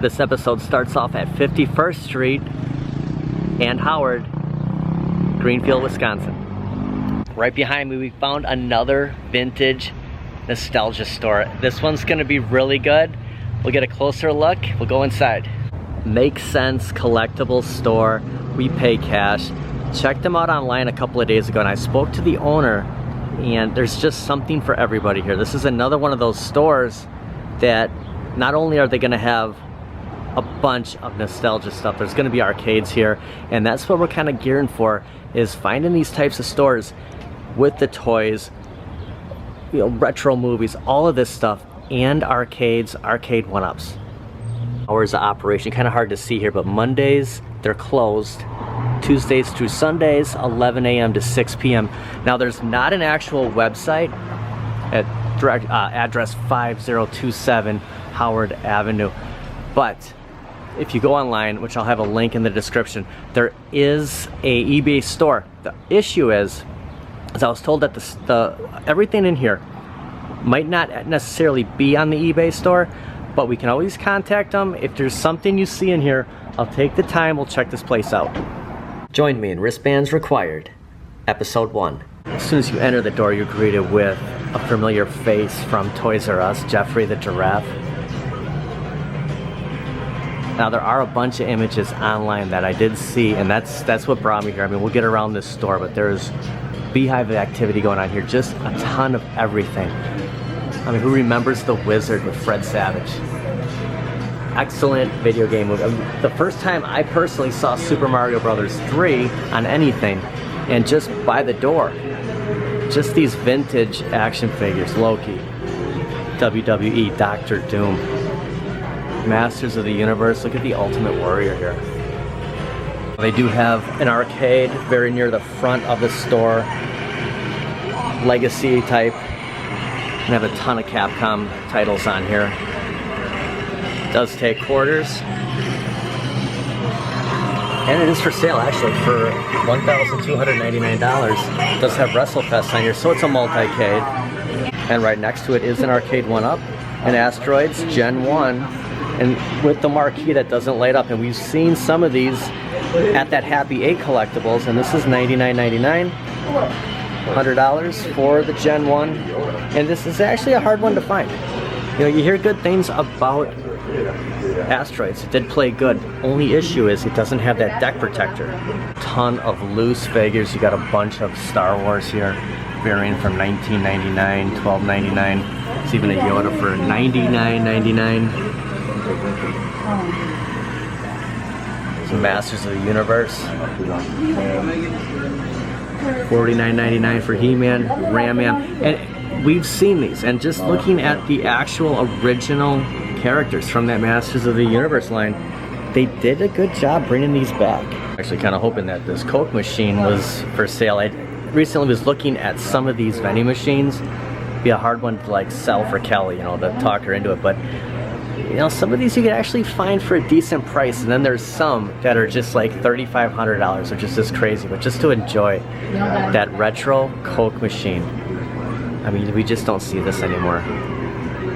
This episode starts off at 51st Street and Howard, Greenfield, Wisconsin. Right behind me, we found another vintage nostalgia store. This one's gonna be really good. We'll get a closer look. We'll go inside. Make Sense Collectible Store. We pay cash. Checked them out online a couple of days ago and I spoke to the owner, and there's just something for everybody here. This is another one of those stores that not only are they gonna have a bunch of nostalgia stuff, there's gonna be arcades here, and that's what we're kind of gearing for, is finding these types of stores with the toys, you know, retro movies, all of this stuff, and arcades, Arcade1ups. Hours of operation, kind of hard to see here, but Mondays they're closed. Tuesdays through Sundays, 11 a.m. to 6 p.m. Now there's not an actual website at direct address 5027 Howard Avenue, but if you go online, which I'll have a link in the description, there is a eBay store. The issue is I was told that everything in here might not necessarily be on the eBay store, but we can always contact them. If there's something you see in here, I'll take the time, we'll check this place out. Join me in Wristbands Required, Episode 1. As soon as you enter the door, you're greeted with a familiar face from Toys R Us, Jeffrey the Giraffe. Now there are a bunch of images online that I did see, and that's what brought me here. I mean, we'll get around this store, but there's beehive of activity going on here, just a ton of everything. I mean, who remembers The Wizard with Fred Savage? Excellent video game movie. I mean, the first time I personally saw Super Mario Bros. 3 on anything, and just by the door, just these vintage action figures, Loki, WWE, Doctor Doom, Masters of the Universe. Look at the Ultimate Warrior here. They do have an arcade very near the front of the store, legacy type, and have a ton of Capcom titles on here. It does take quarters, and it is for sale actually for $1,299. It does have WrestleFest on here, so it's a multi-cade. And right next to it is an Arcade1up and Asteroids Gen 1, and with the marquee that doesn't light up. And we've seen some of these at that Happy 8 collectibles, and this is $99.99, $100 for the Gen 1, and this is actually a hard one to find. You know, you hear good things about Asteroids. It did play good. Only issue is it doesn't have that deck protector. Ton of loose figures. You got a bunch of Star Wars here, varying from $19.99, $12.99. It's even a Yoda for $99.99. Some Masters of the Universe. $49.99 for He-Man, Ram-Man, and we've seen these. And just looking at the actual original characters from that Masters of the Universe line, they did a good job bringing these back. Actually, kind of hoping that this Coke machine was for sale. I recently was looking at some of these vending machines. It'd be a hard one to like sell for Kelly, you know, to talk her into it, but you know, some of these you can actually find for a decent price, and then there's some that are just like $3,500, which is just crazy. But just to enjoy that retro Coke machine, I mean, we just don't see this anymore.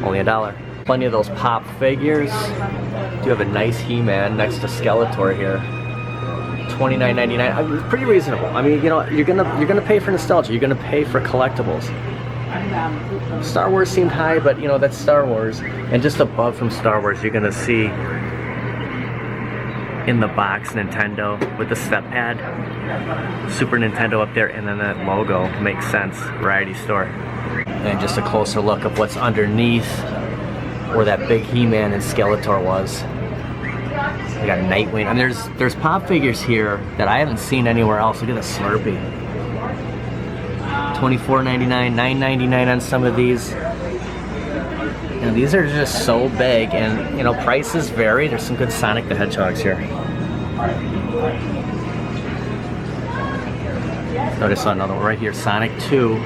Only $1. Plenty of those pop figures. Do have a nice He-Man next to Skeletor here. $29.99. I mean, it's pretty reasonable. I mean, you know, you're gonna pay for nostalgia. You're gonna pay for collectibles. Star Wars seemed high, but you know, that's Star Wars. And just above from Star Wars, you're gonna see in the box Nintendo with the step pad, Super Nintendo up there, and then that logo makes sense. Variety store. And just a closer look of what's underneath where that big He-Man and Skeletor was. We got Nightwing. I mean, there's pop figures here that I haven't seen anywhere else. Look at the Slurpee. $24.99, $9.99 on some of these. You know, these are just so big, and you know, prices vary. There's some good Sonic the Hedgehogs here. Notice another one right here, Sonic 2.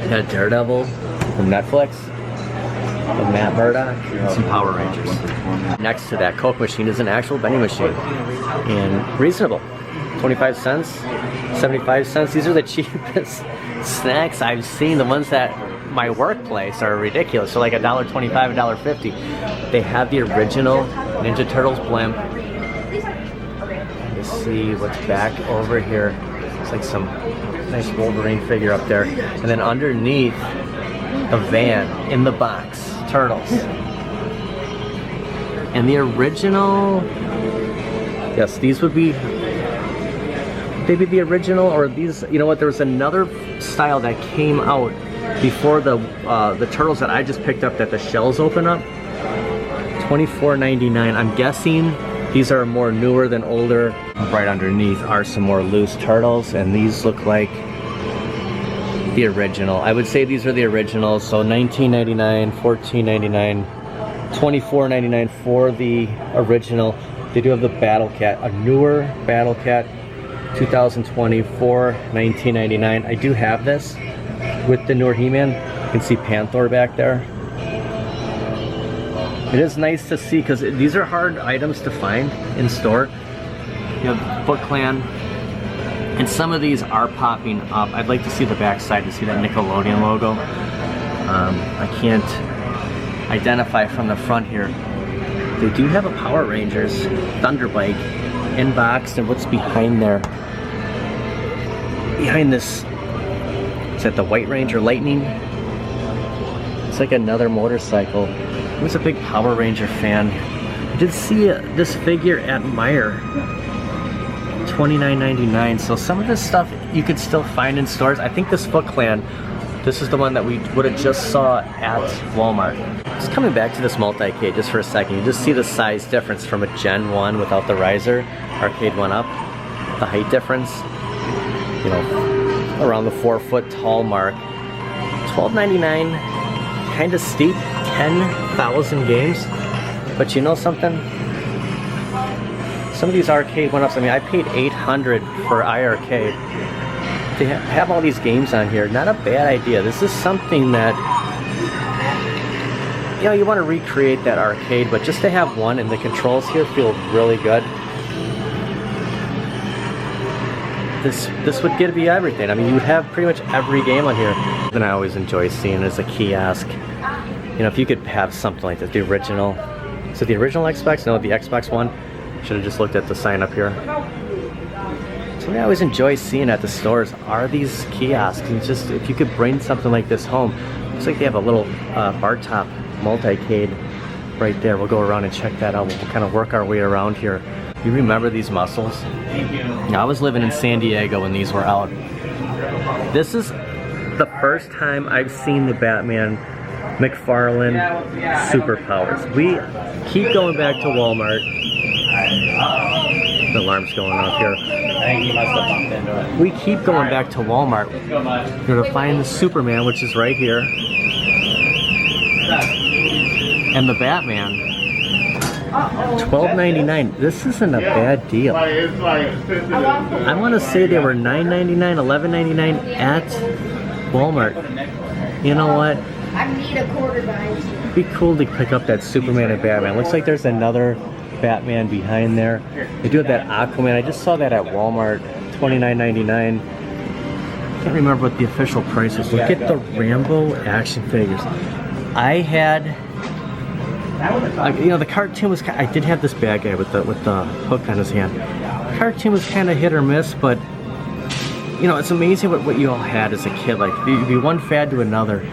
Got Daredevil from Netflix, with Matt Murdock, and some Power Rangers. Next to that Coke machine is an actual vending machine, and reasonable. 25 cents, 75 cents. These are the cheapest snacks I've seen, the ones that my workplace are ridiculous. So like $1.25, $1.50. They have the original Ninja Turtles blimp. Let's see what's back over here. It's like some nice Wolverine figure up there. And then underneath the van, in the box, Turtles. And the original, yes, these would be maybe the original, or these, you know what, there was another style that came out before the Turtles that I just picked up that the shells open up. $24.99. I'm guessing these are more newer than older. Right underneath are some more loose Turtles, and these look like the original. I would say these are the originals, so $19.99, $14.99, $24.99 for the original. They do have the Battle Cat, a newer Battle Cat, 2020 for $19.99. I do have this with the newer He-Man. You can see Panther back there. It is nice to see because these are hard items to find in store. You have Foot Clan, and some of these are popping up. I'd like to see the back side to see that Nickelodeon logo. I can't identify from the front here. They do have a Power Rangers Thunderbike inboxed, and what's behind there? Behind this, is that the White Ranger Lightning? It's like another motorcycle. I was a big Power Ranger fan. I did see this figure at Meijer, $29.99. So some of this stuff you could still find in stores. I think this Foot Clan, this is the one that we would have just saw at Walmart. Just coming back to this multi-cade just for a second, you just see the size difference from a Gen 1 without the riser, Arcade1up. The height difference, you know, around the 4-foot tall mark. $12.99, kind of steep, 10,000 games. But you know something? Some of these Arcade1ups, I mean, I paid $800 for iArcade. To have all these games on here, not a bad idea. This is something that, you know, you want to recreate that arcade, but just to have one, and the controls here feel really good. This would give you everything. I mean, you would have pretty much every game on here. And I always enjoy seeing as a kiosk. You know, if you could have something like this, the original. Is it the original Xbox? No, the Xbox One. Should have just looked at the sign up here. Something I always enjoy seeing at the stores are these kiosks. And just, if you could bring something like this home. Looks like they have a little bar top multi-cade right there. We'll go around and check that out. We'll kind of work our way around here. You remember these muscles? Now, I was living in San Diego when these were out. This is the first time I've seen the Batman McFarlane superpowers. We keep going back to Walmart. The alarm's going off here. I think he must have bumped into it. We keep going back to Walmart. We're gonna find the Superman, which is right here, and the Batman. $12.99. This isn't a bad deal. I want to say they were $9.99, $11.99 at Walmart. You know what? I need a quarter guys. It'd be cool to pick up that Superman and Batman. Looks like there's another Batman behind there. They do have that Aquaman. I just saw that at Walmart, $29.99. Can't remember what the official price is. Look at the Rambo action figures. I had, you know, the cartoon was. I did have this bad guy with the hook on his hand. The cartoon was kind of hit or miss, but you know, it's amazing what you all had as a kid. Like, you'd be one fad to another.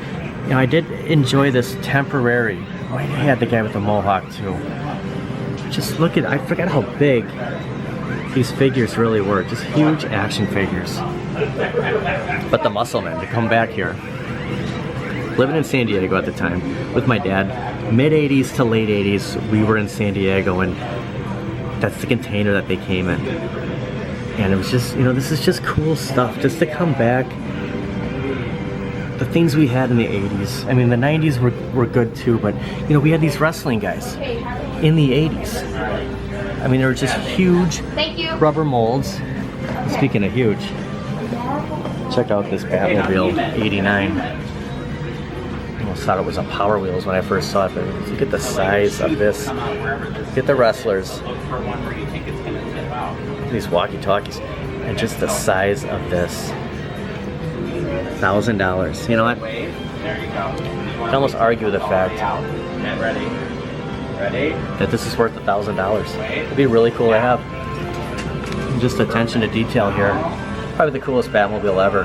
You know, I did enjoy this temporary. Oh, I had the guy with the mohawk too. Just look at, I forgot how big these figures really were. Just huge action figures. But the Muscle Men, to come back here. Living in San Diego at the time with my dad. Mid-80s to late 80s, we were in San Diego, and that's the container that they came in. And it was just, you know, this is just cool stuff. Just to come back. The things we had in the 80s. I mean, the 90s were good too, but, you know, we had these wrestling guys in the 80s. I mean, they were just huge rubber molds. Speaking of huge, check out this Batmobile 89. I almost thought it was a Power Wheels when I first saw it, but look at the size of this. Look at the wrestlers. These walkie-talkies. And just the size of this. $1,000. You know what? There you go. I can almost argue the fact Get ready. Ready? that this is worth $1,000. It'd be really cool to have. And just attention to detail here. Probably the coolest Batmobile ever.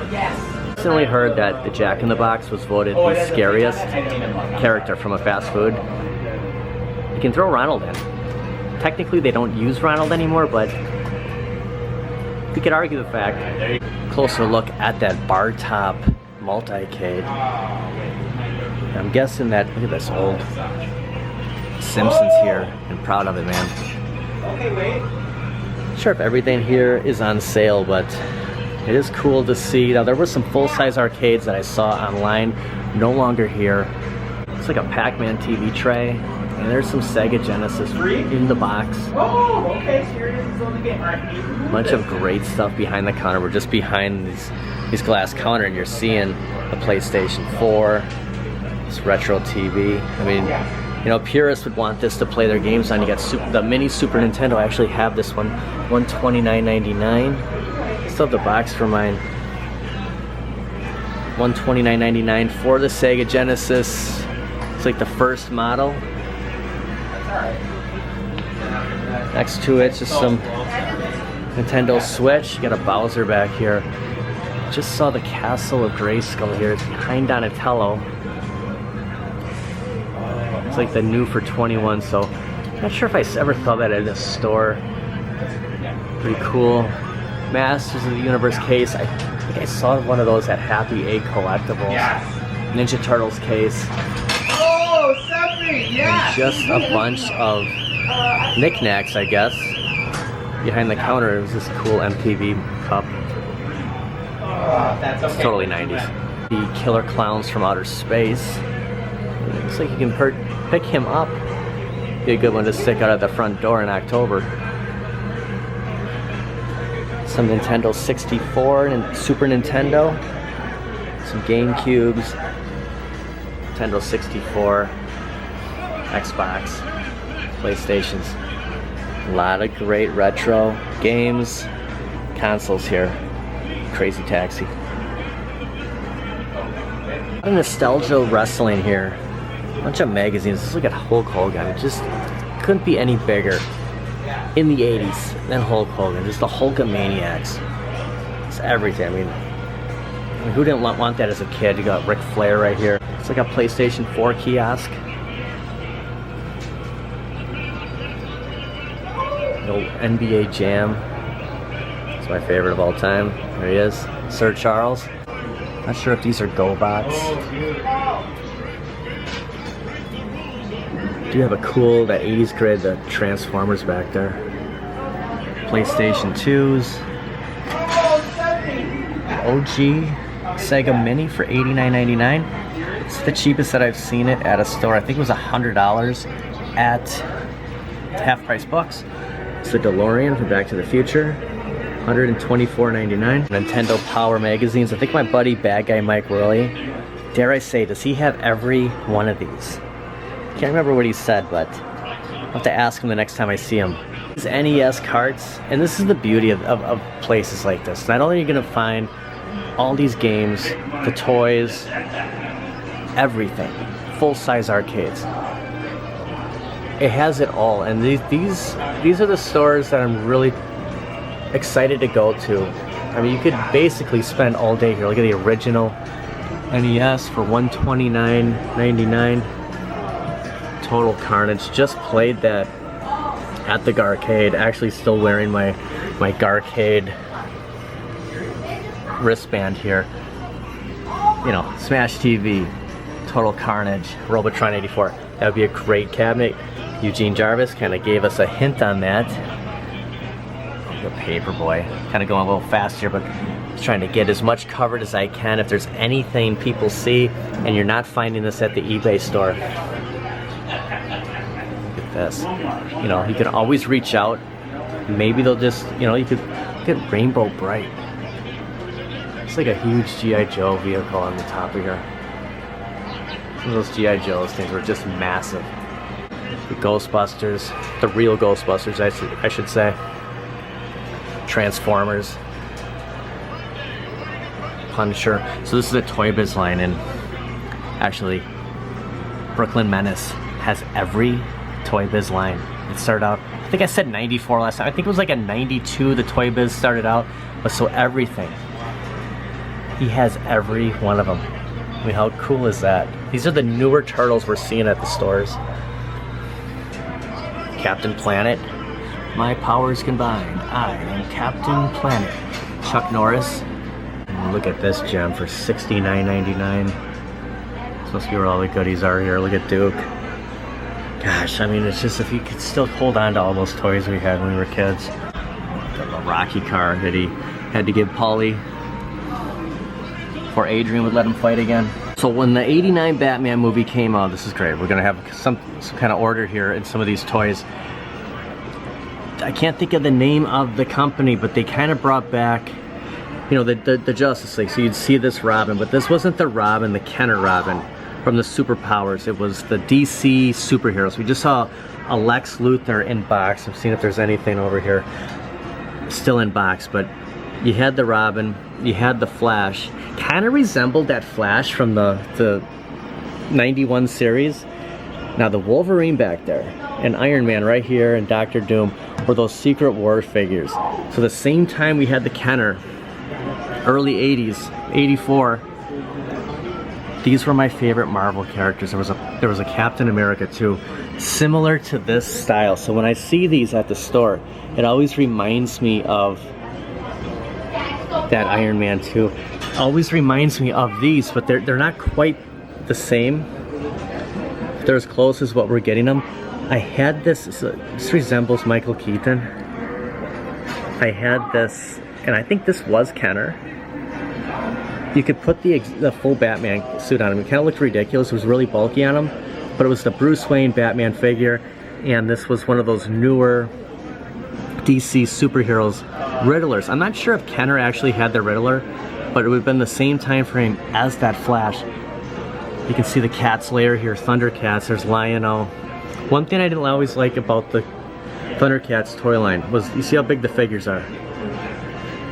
Recently heard that the Jack in the Box was voted the scariest character from a fast food. You can throw Ronald in. Technically they don't use Ronald anymore, but you could argue the fact. Closer look at that bar top multi-cade. I'm guessing that, look at this old Simpsons here, and proud of it, man. Not sure if everything here is on sale, but it is cool to see. Now there were some full-size arcades that I saw online, no longer here. It's like a Pac-Man TV tray, and there's some Sega Genesis in the box. Oh, okay. So you're in the game. All right. Bunch of great stuff behind the counter. We're just behind these glass counter, and you're seeing the PlayStation 4, this retro TV. I mean, you know, purists would want this to play their games on. You got the mini Super Nintendo. I actually have this one, $129.99. Still have the box for mine. $129.99 for the Sega Genesis. It's like the first model. Next to it, just some Nintendo Switch. You got a Bowser back here. Just saw the Castle of Grayskull here. It's behind Donatello. It's like the new for 21, so not sure if I ever saw that in a store. Pretty cool. Masters of the Universe case. I think I saw one of those at Happy Egg Collectibles. Ninja Turtles case. Oh, Stephanie, yeah. And just a bunch of knickknacks, I guess. Behind the counter, it was this cool MTV cup. That's okay. It's totally 90s. The Killer Clowns from Outer Space. It looks like you can pick him up. Be a good one to stick out at the front door in October. Some Nintendo 64 and Super Nintendo. Some GameCubes. Nintendo 64. Xbox. PlayStations. A lot of great retro games. Consoles here. Crazy Taxi. A lot of nostalgia wrestling here. A bunch of magazines. Let's look at Hulk Hogan. It just couldn't be any bigger in the 80s than Hulk Hogan. Just the Hulkamaniacs. It's everything. I mean, who didn't want that as a kid? You got Ric Flair right here. It's like a PlayStation 4 kiosk. The old NBA Jam. It's my favorite of all time. There he is, Sir Charles. Not sure if these are GoBots. Do have a cool, that 80s grid, the Transformers back there. PlayStation 2s. OG Sega Mini for $89.99. It's the cheapest that I've seen it at a store. I think it was $100 at half price books. It's the DeLorean from Back to the Future. $124.99. Nintendo Power magazines. I think my buddy Bad Guy Mike Worley, dare I say, does he have every one of these? Can't remember what he said, but I'll have to ask him the next time I see him. These NES carts, and this is the beauty of places like this. Not only are you going to find all these games, the toys, everything, full-size arcades. It has it all, and these are the stores that I'm really excited to go to. I mean, you could basically spend all day here. Look at the original NES for $129.99. Total carnage. Just played that at the Garcade. Actually still wearing my Garcade wristband here. You know, Smash TV, Total Carnage, Robotron 84. That would be a great cabinet. Eugene Jarvis kind of gave us a hint on that. The Paperboy, kind of going a little fast here, but just trying to get as much covered as I can. If there's anything people see and you're not finding this at the eBay store, look at this. You know, you can always reach out. Maybe they'll just, you know, you could get Rainbow Bright. It's like a huge G.I. Joe vehicle on the top of here. Some of those G.I. Joe's things were just massive. The Ghostbusters, the real Ghostbusters, I should say. Transformers, Punisher. So this is a Toy Biz line, and Actually, Brooklyn Menace has every Toy Biz line. It started out, I think I said 94 last time. I think it was like a 92 the Toy Biz started out. But so everything. He has every one of them. I mean, how cool is that? These are the newer turtles we're seeing at the stores. Captain Planet. My powers combined. I am Captain Planet. Chuck Norris. And look at this gem for $69.99. Supposed to be where all the goodies are here. Look at Duke. Gosh, I mean, it's just if you could still hold on to all those toys we had when we were kids. The Rocky car that he had to give Paulie before Adrian would let him fight again. So when the '89 Batman movie came out, this is great. We're gonna have some kind of order here in some of these toys. I can't think of the name of the company, but they kind of brought back, you know, the Justice League. So you'd see this Robin, but this wasn't the Robin, the Kenner Robin from the Superpowers. It was the DC superheroes. We just saw a Lex Luthor in box. I'm seeing if there's anything over here. Still in box, but you had the Robin, you had the Flash. Kind of resembled that Flash from the 91 series. Now the Wolverine back there, and Iron Man right here, and Doctor Doom were those Secret War figures. So the same time we had the Kenner, early 80s, 84, these were my favorite Marvel characters. There was a Captain America too, similar to this style. So when I see these at the store, it always reminds me of that Iron Man 2. Always reminds me of these, but they're not quite the same. They're as close as what we're getting them. I had this, this resembles Michael Keaton. I had this, and I think this was Kenner. You could put the full Batman suit on him. It kind of looked ridiculous. It was really bulky on him, but it was the Bruce Wayne Batman figure, and this was one of those newer DC superheroes, Riddlers. I'm not sure if Kenner actually had the Riddler, but it would have been the same time frame as that Flash. You can see the Cat's Lair here, Thundercats, there's Lion-O. One thing I didn't always like about the Thundercats toy line was, you see how big the figures are?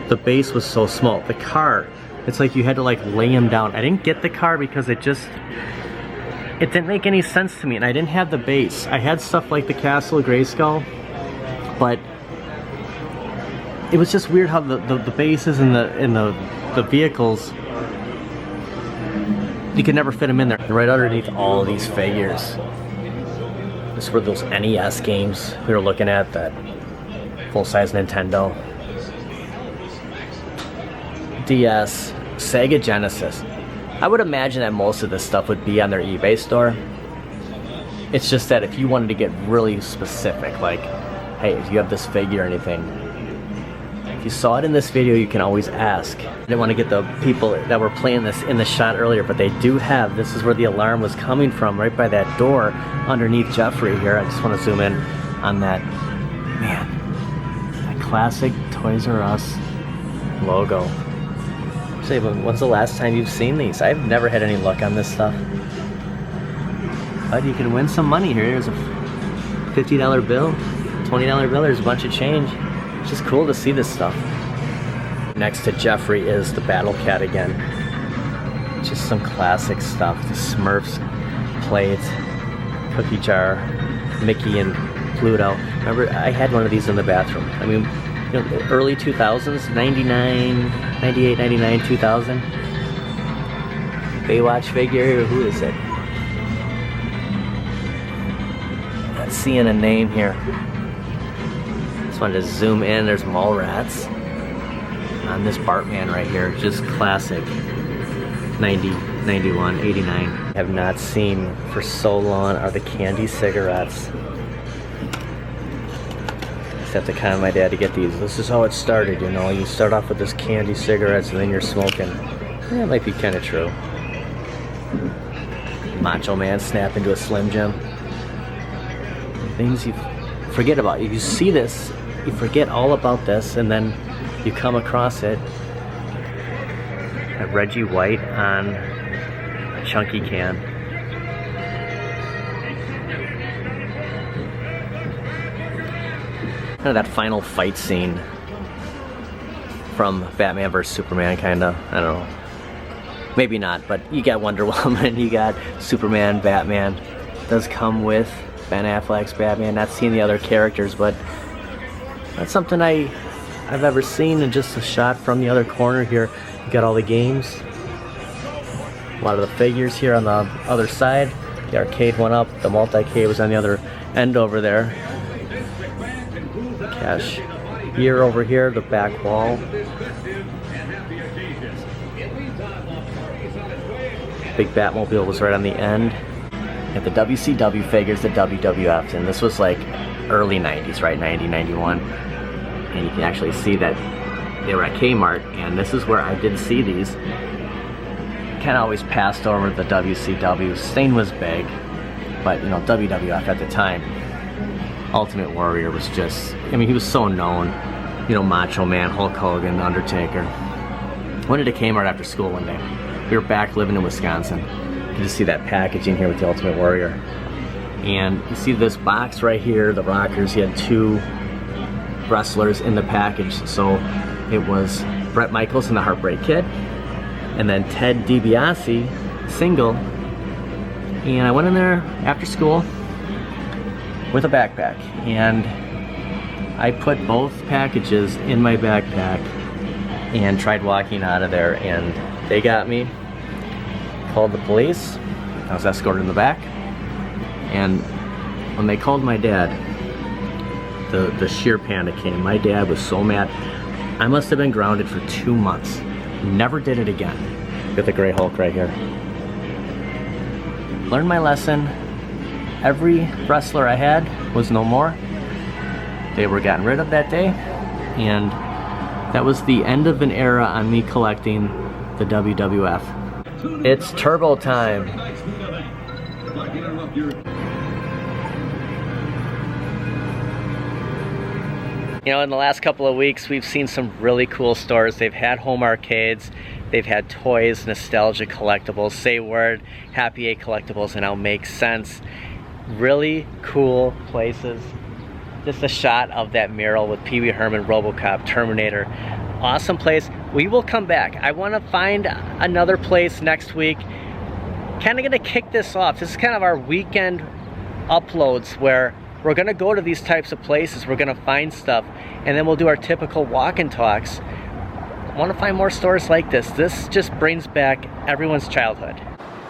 The base was so small. The car, it's like you had to like lay him down. I didn't get the car because it didn't make any sense to me, and I didn't have the base. I had stuff like the Castle of Grayskull, but it was just weird how the bases and the vehicles, you could never fit them in there. And right underneath all of these figures, this were those NES games we were looking at, that full-size Nintendo, DS, Sega Genesis. I would imagine that most of this stuff would be on their eBay store. It's just that if you wanted to get really specific, like, hey, if you have this figure or anything, if you saw it in this video, you can always ask. I didn't want to get the people that were playing this in the shot earlier, but they do have, this is where the alarm was coming from, right by that door underneath Jeffrey here. I just want to zoom in on that. Man, that classic Toys R Us logo. Say, but when's the last time you've seen these? I've never had any luck on this stuff. But you can win some money here. Here's a $50 bill, $20 bill, there's a bunch of change. It's just cool to see this stuff. Next to Jeffrey is the Battle Cat again. Just some classic stuff. The Smurfs plate, cookie jar, Mickey and Pluto. Remember, I had one of these in the bathroom. I mean, you know, early 2000s, 99, 98, 99, 2000. Baywatch figure, who is it? Not seeing a name here. Just wanted to zoom in. There's Mallrats on this Bartman right here. Just classic 90, 91, 89. I have not seen for so long are the candy cigarettes. I just have to count my dad to get these. This is how it started, you know. You start off with this candy cigarettes and then you're smoking. That might be kind of true. Macho Man snap into a Slim Jim. Things you forget about. You see this, you forget all about this, and then you come across it. A Reggie White on a Chunky can. Kind of that final fight scene from Batman vs Superman, kind of. I don't know. Maybe not, but you got Wonder Woman, you got Superman, Batman. Does come with Ben Affleck's Batman. Not seeing the other characters, but that's something I've ever seen in just a shot from the other corner here. You got all the games. A lot of the figures here on the other side. The Arcade1up, the multi-K was on the other end over there. Cashier over here, the back wall. Big Batmobile was right on the end. At the WCW figures, the WWFs, and this was like early 90s, right? 90, 91. And you can actually see that they were at Kmart, and this is where I did see these. Kind of always passed over the WCW. Stain was big, but you know, WWF at the time, Ultimate Warrior was just, I mean, he was so known. You know, Macho Man, Hulk Hogan, Undertaker. Went into Kmart after school one day. We were back living in Wisconsin. You can see that packaging here with the Ultimate Warrior. And you see this box right here, the Rockers. He had 2 wrestlers in the package. So it was Bret Michaels and the Heartbreak Kid, and then Ted DiBiase, single. And I went in there after school with a backpack, and I put both packages in my backpack and tried walking out of there, and they got me. Called the police. I was escorted in the back, and when they called my dad, the sheer panic came. My dad was so mad. I must have been grounded for 2 months. Never did it again. Got the Gray Hulk right here. Learned my lesson. Every wrestler I had was no more. They were gotten rid of that day, and that was the end of an era on me collecting the WWF. It's turbo time. You know, in the last couple of weeks, we've seen some really cool stores. They've had home arcades, they've had toys, nostalgia collectibles, Say Word, Happy 8 collectibles, and now Make Sense. Really cool places. Just a shot of that mural with Pee Wee Herman, RoboCop, Terminator. Awesome place. We will come back. I want to find another place next week. Kind of going to kick this off. This is kind of our weekend uploads where we're going to go to these types of places. We're going to find stuff, and then we'll do our typical walk and talks. I want to find more stores like this. This just brings back everyone's childhood.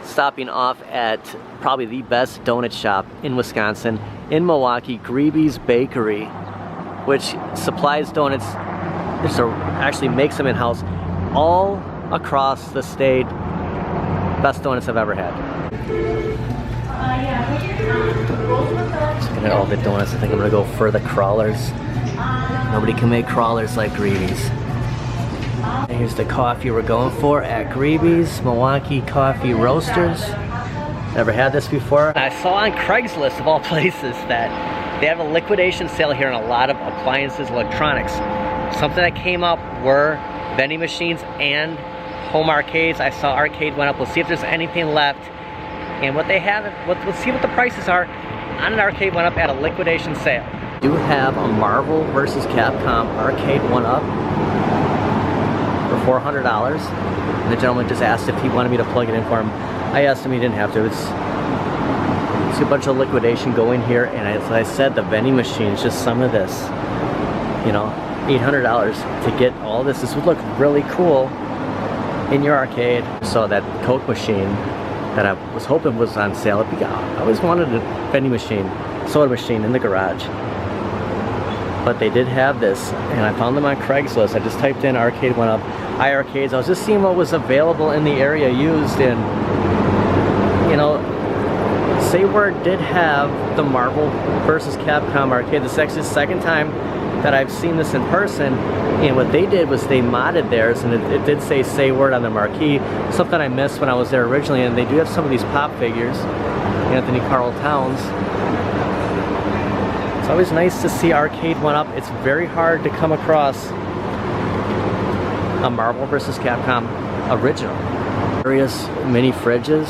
Stopping off at probably the best donut shop in Wisconsin, in Milwaukee, Greeby's Bakery, which supplies donuts, so actually makes them in-house all across the state. Best donuts I've ever had. Just looking at all the donuts, I think I'm gonna go for the crawlers. Nobody can make crawlers like Greeby's. And here's the coffee we're going for at Greeby's, Milwaukee Coffee Roasters. Never had this before. I saw on Craigslist, of all places, that they have a liquidation sale here on a lot of appliances, electronics. Something that came up were vending machines and home arcades. I saw Arcade1up. We'll see if there's anything left. And what they have, let's see what the prices are on an Arcade1up at a liquidation sale. We do have a Marvel vs. Capcom Arcade1up for $400. And the gentleman just asked if he wanted me to plug it in for him. I asked him, he didn't have to. It's a bunch of liquidation going here, and as I said, the vending machines, just some of this, you know, $800 to get all this. This would look really cool in your arcade. Saw that Coke machine that I was hoping was on sale. I always wanted a vending machine, soda machine in the garage. But they did have this, and I found them on Craigslist. I just typed in Arcade1up, iArcades. I was just seeing what was available in the area used, and you know, Say Word did have the Marvel vs. Capcom arcade. This is actually the second time that I've seen this in person, and what they did was they modded theirs, and it did say Say Word on the marquee, something I missed when I was there originally. And they do have some of these pop figures, Anthony Carl Towns. It's always nice to see Arcade1up. It's very hard to come across a Marvel vs. Capcom original. Various mini fridges,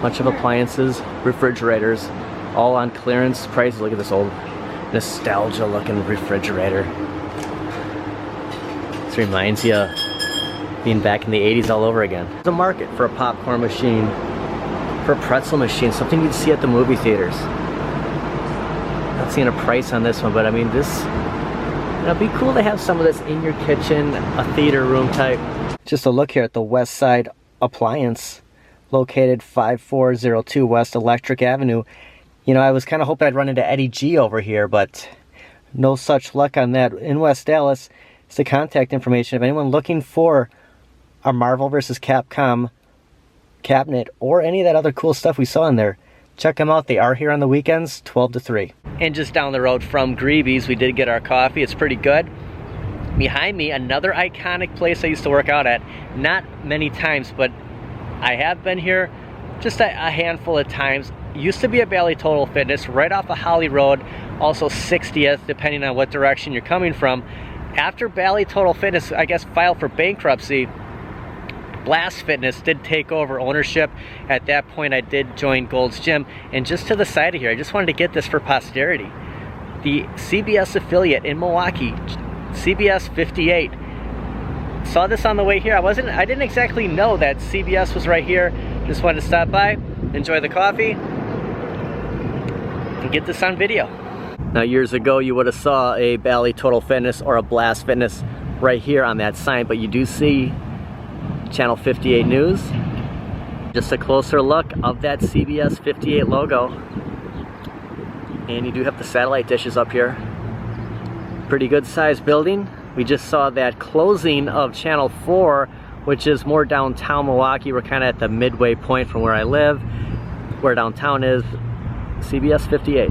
bunch of appliances, refrigerators, all on clearance prices. Look at this old nostalgia looking refrigerator. It's This reminds you of being back in the 80s all over again. There's a market for a popcorn machine, for a pretzel machine, something you'd see at the movie theaters. Not seeing a price on this one, but I mean, this, it'd be cool to have some of this in your kitchen, a theater room type. Just a look here at the West Side Appliance, located 5402 West Electric Avenue. You know, I was kind of hoping I'd run into Eddie G over here, but no such luck on that. In West Dallas, it's the contact information of anyone looking for a Marvel vs. Capcom cabinet or any of that other cool stuff we saw in there. Check them out. They are here on the weekends, 12 to 3. And just down the road from Greeby's, we did get our coffee. It's pretty good. Behind me, another iconic place I used to work out at. Not many times, but I have been here just a handful of times. Used to be a Bally Total Fitness right off of Holly Road, also 60th, depending on what direction you're coming from. After Bally Total Fitness, I guess, filed for bankruptcy, Blast Fitness did take over ownership. At that point, I did join Gold's Gym. And just to the side of here, I just wanted to get this for posterity. The CBS affiliate in Milwaukee, CBS 58. Saw this on the way here. I didn't exactly know that CBS was right here. Just wanted to stop by, enjoy the coffee, and get this on video. Now, years ago, you would have saw a Bally Total Fitness or a Blast Fitness right here on that sign, but you do see Channel 58 News. Just a closer look of that CBS 58 logo. And you do have the satellite dishes up here. Pretty good sized building. We just saw that closing of Channel 4, which is more downtown Milwaukee. We're kind of at the midway point from where I live. Where downtown is, CBS 58.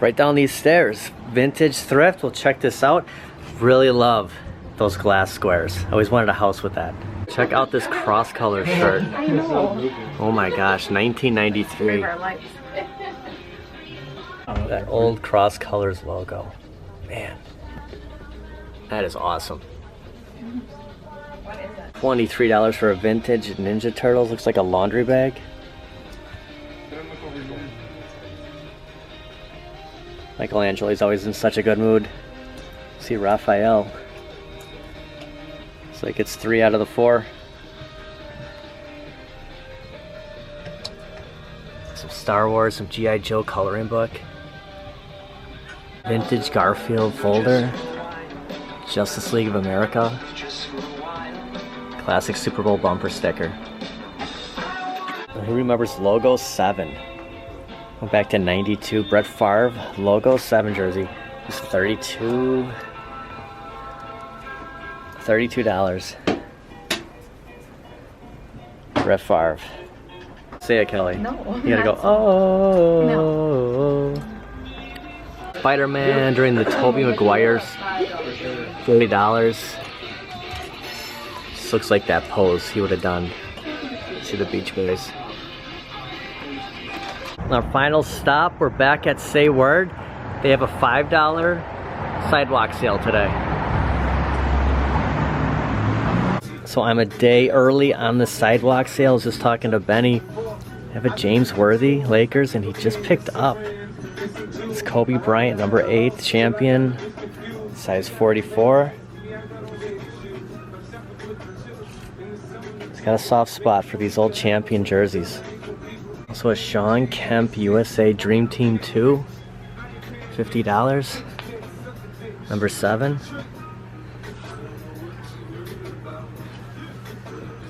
Right down these stairs, Vintage Thrift. We'll check this out. Really love those glass squares. I always wanted a house with that. Check out this cross-color shirt. I know. Oh my gosh, 1993. That old Cross Colors logo. Man, that is awesome. $23 for a vintage Ninja Turtles. Looks like a laundry bag. Michelangelo's always in such a good mood. See Raphael. Looks like it's 3 out of the 4. Some Star Wars, some G.I. Joe coloring book. Vintage Garfield folder. Justice League of America. Classic Super Bowl bumper sticker. And who remembers Logo 7? Went back to 92. Brett Favre Logo 7 jersey. It's $32. Brett Favre. Say it, Kelly. No. You gotta go, oh. No. Spider-Man during the Tobey Maguire's. $40. This looks like that pose he would have done. See the Beach Boys. Our final stop, we're back at Say Word. They have a $5 sidewalk sale today. So I'm a day early on the sidewalk sale. I was just talking to Benny. I have a James Worthy Lakers, and he just picked up this Kobe Bryant, number 8 champion, size 44. He's got a soft spot for these old champion jerseys. Also a Sean Kemp USA Dream Team 2, $50, number 7.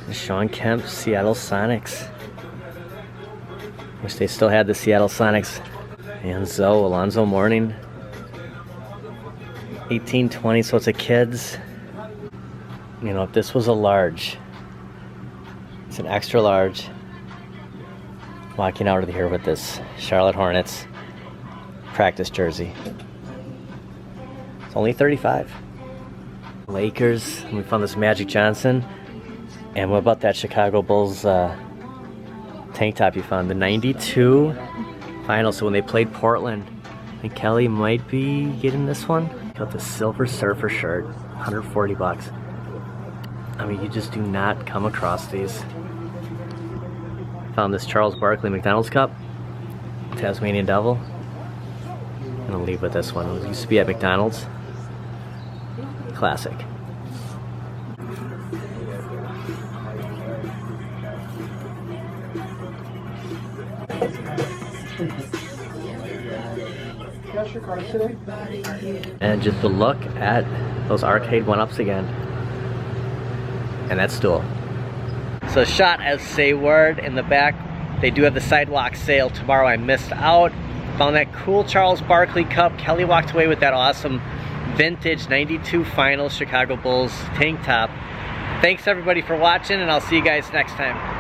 The Sean Kemp Seattle Sonics. Wish they still had the Seattle Sonics. And Zoe Alonzo Mourning. 1820, so it's a kid's. You know, if this was a large, it's an extra large. Walking out of here with this Charlotte Hornets practice jersey. It's only $35. Lakers, and we found this Magic Johnson. And what about that Chicago Bulls tank top you found? The 92 final. So when they played Portland, I think Kelly might be getting this one. Got the Silver Surfer shirt, $140. I mean, you just do not come across these. Found this Charles Barkley McDonald's cup, Tasmanian Devil. I'm gonna leave with this one. It used to be at McDonald's. Classic. Got your cards today? And just to look at those Arcade1ups again. And that stool. So shot as Say Word in the back. They do have the sidewalk sale tomorrow. I missed out. Found that cool Charles Barkley cup. Kelly walked away with that awesome vintage 92 Finals Chicago Bulls tank top. Thanks everybody for watching, and I'll see you guys next time.